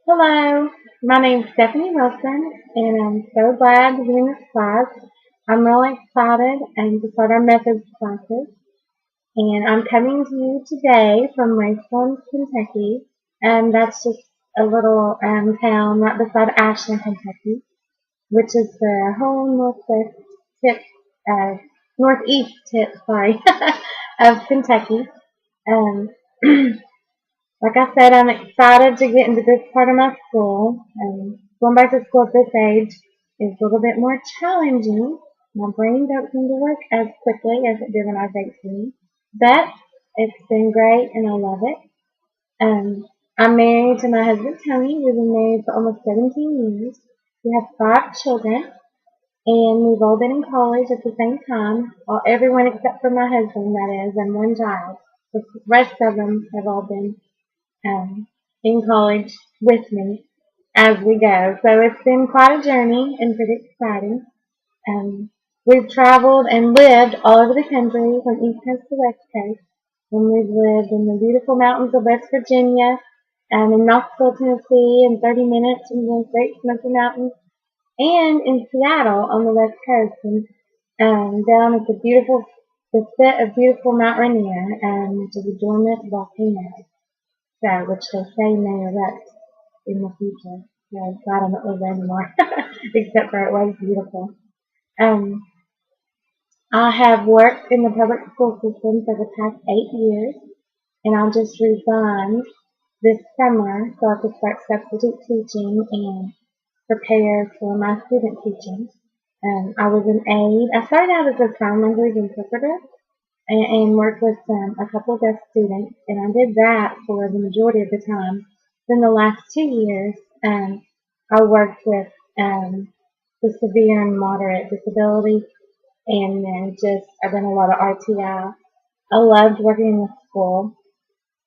Hello, my name's Stephanie Wilson, and I'm so glad to be in this class. I'm really excited to start our methods classes, and I'm coming to you today from Raceland, Kentucky, and that's just a little town right beside Ashland, Kentucky, which is the whole northwest tip, northeast tip, sorry, of Kentucky. Um, Like I said, I'm excited to get into this part of my school. Going back to school at this age is a little bit more challenging. My brain don't seem to work as quickly as it did when I was 18. But it's been great and I love it. I'm married to my husband Tony. We've been married for almost 17 years. We have 5 children and we've all been in college at the same time. Everyone except for my husband, that is, and one child. The rest of them have all been in college with me as we go. So it's been quite a journey and pretty exciting. Um, we've traveled and lived all over the country from East Coast to West Coast. And we've lived in the beautiful mountains of West Virginia and in Knoxville, Tennessee, and 30 minutes from the Great Smoky Mountains, and in Seattle on the West Coast, and down at the foot of beautiful Mount Rainier, which is a dormant volcano. So, which they say may erupt in the future. So glad I don't live there anymore. Except for it was beautiful. Um, I have worked in the public school system for the past 8 years, and I just resigned this summer so I could start substitute teaching and prepare for my student teaching. I was an aide. I started out as a sign language interpreter and worked with a couple of guest students, and I did that for the majority of the time. Then the last 2 years, I worked with the severe and moderate disability, and then I've done a lot of RTI. I loved working in the school.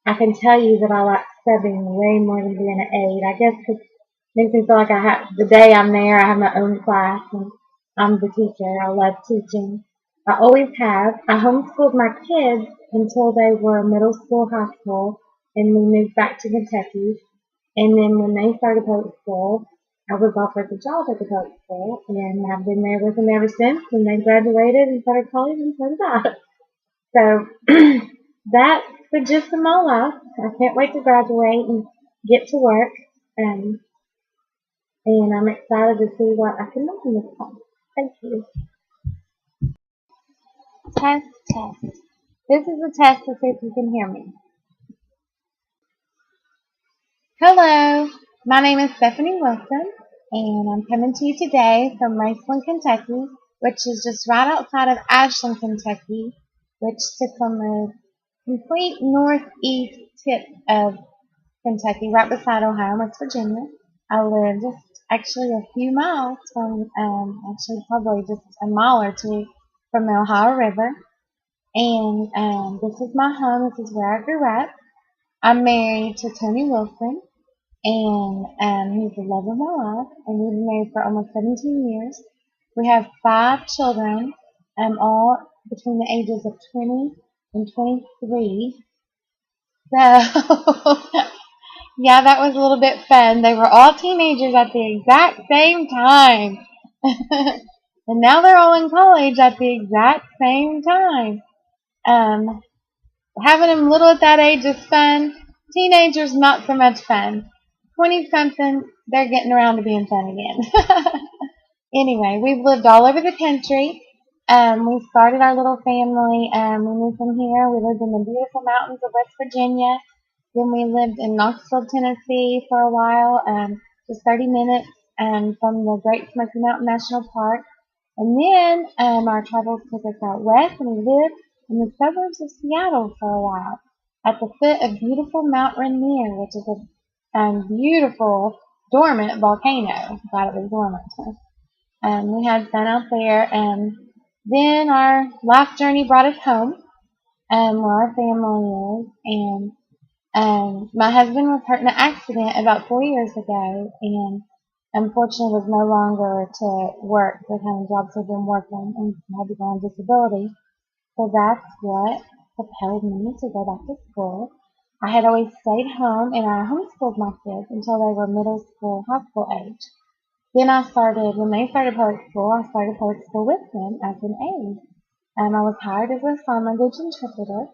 I can tell you that I like subbing way more than being an aide. I guess because it makes me feel like the day I'm there, I have my own class, and I'm the teacher. I love teaching. I always have. I homeschooled my kids until they were middle school, high school, and we moved back to Kentucky. And then when they started public school, I was offered the job at the public school, and I've been there with them ever since. And they graduated and started college, and so did I. So that's the gist of my life. I can't wait to graduate and get to work. Um, and I'm excited to see what I can learn in this class. Thank you. Test, test. This is a test to see if you can hear me. Hello, my name is Stephanie Wilson, and I'm coming to you today from Raceland, Kentucky, which is just right outside of Ashland, Kentucky, which sits on the complete northeast tip of Kentucky, right beside Ohio and West Virginia. I live just actually a few miles from, actually probably just a mile or two from the Ohio River. And this is my home. This is where I grew up. I'm married to Tony Wilson, and he's the love of my life. And we've been married for almost 17 years. We have 5 children, all between the ages of 20 and 23. So, yeah, that was a little bit fun. They were all teenagers at the exact same time. And now they're all in college at the exact same time. Um, Having them little at that age is fun. Teenagers, not so much fun. 20-something, they're getting around to being fun again. Anyway, we've lived all over the country. We started our little family. We moved from here. We lived in the beautiful mountains of West Virginia. Then we lived in Knoxville, Tennessee for a while, just 30 minutes from the Great Smoky Mountain National Park. And then our travels took us out west, and we lived in the suburbs of Seattle for a while, at the foot of beautiful Mount Rainier, which is a beautiful dormant volcano. Glad it was dormant. We had fun out there, and then our life journey brought us home, where our family is, and my husband was hurt in an accident about 4 years ago, and unfortunately was no longer to work the kind of jobs he'd been working, and had to go on disability. So that's what propelled me to go back to school. I had always stayed home and I homeschooled my kids until they were middle school, high school age. Then when they started public school, I started public school with them as an aide. I was hired as a sign language interpreter,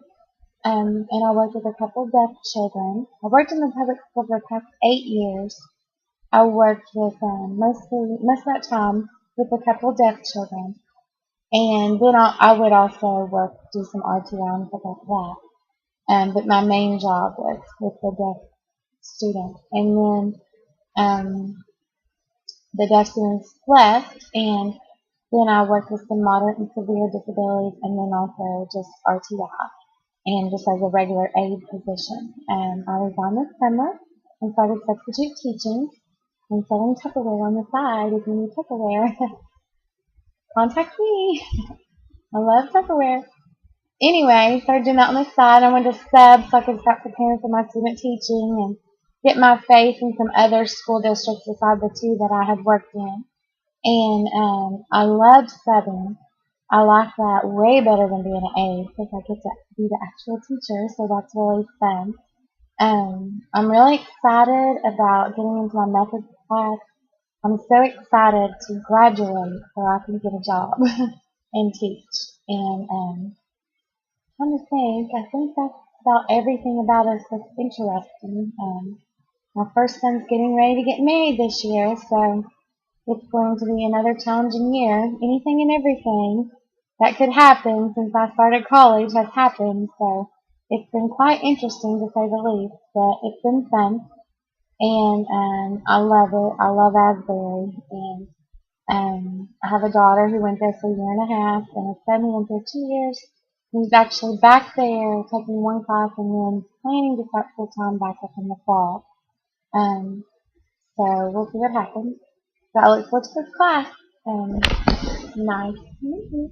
and I worked with a couple deaf children. I worked in the public school for the past 8 years. I worked with most of that time with a couple deaf children, and then I would also do some RTI and stuff like that. But my main job was with the deaf students, and then the deaf students left, and then I worked with some moderate and severe disabilities, and then also just RTI, and just as a regular aid position. I resigned this summer and started substitute teaching and selling Tupperware on the side. If you need Tupperware, contact me. I love Tupperware. Anyway, started doing that on the side. I went to sub so I could start preparing for my student teaching and get my face in some other school districts besides the two that I had worked in. And I loved subbing. I like that way better than being an aide because I get to be the actual teacher, so that's really fun. I'm really excited about getting into my methods class. I'm so excited to graduate so I can get a job and teach. And I think that's about everything about us that's interesting. My first son's getting ready to get married this year, so it's going to be another challenging year. Anything and everything that could happen since I started college has happened, so it's been quite interesting to say the least, but it's been fun, and I love it. I love Asbury, and I have a daughter who went there for a year and a half, and a son who went there 2 years. He's actually back there taking one class and then planning to start full time back up in the fall. Um, so we'll see what happens. So I look forward to this class. Nice to meet you.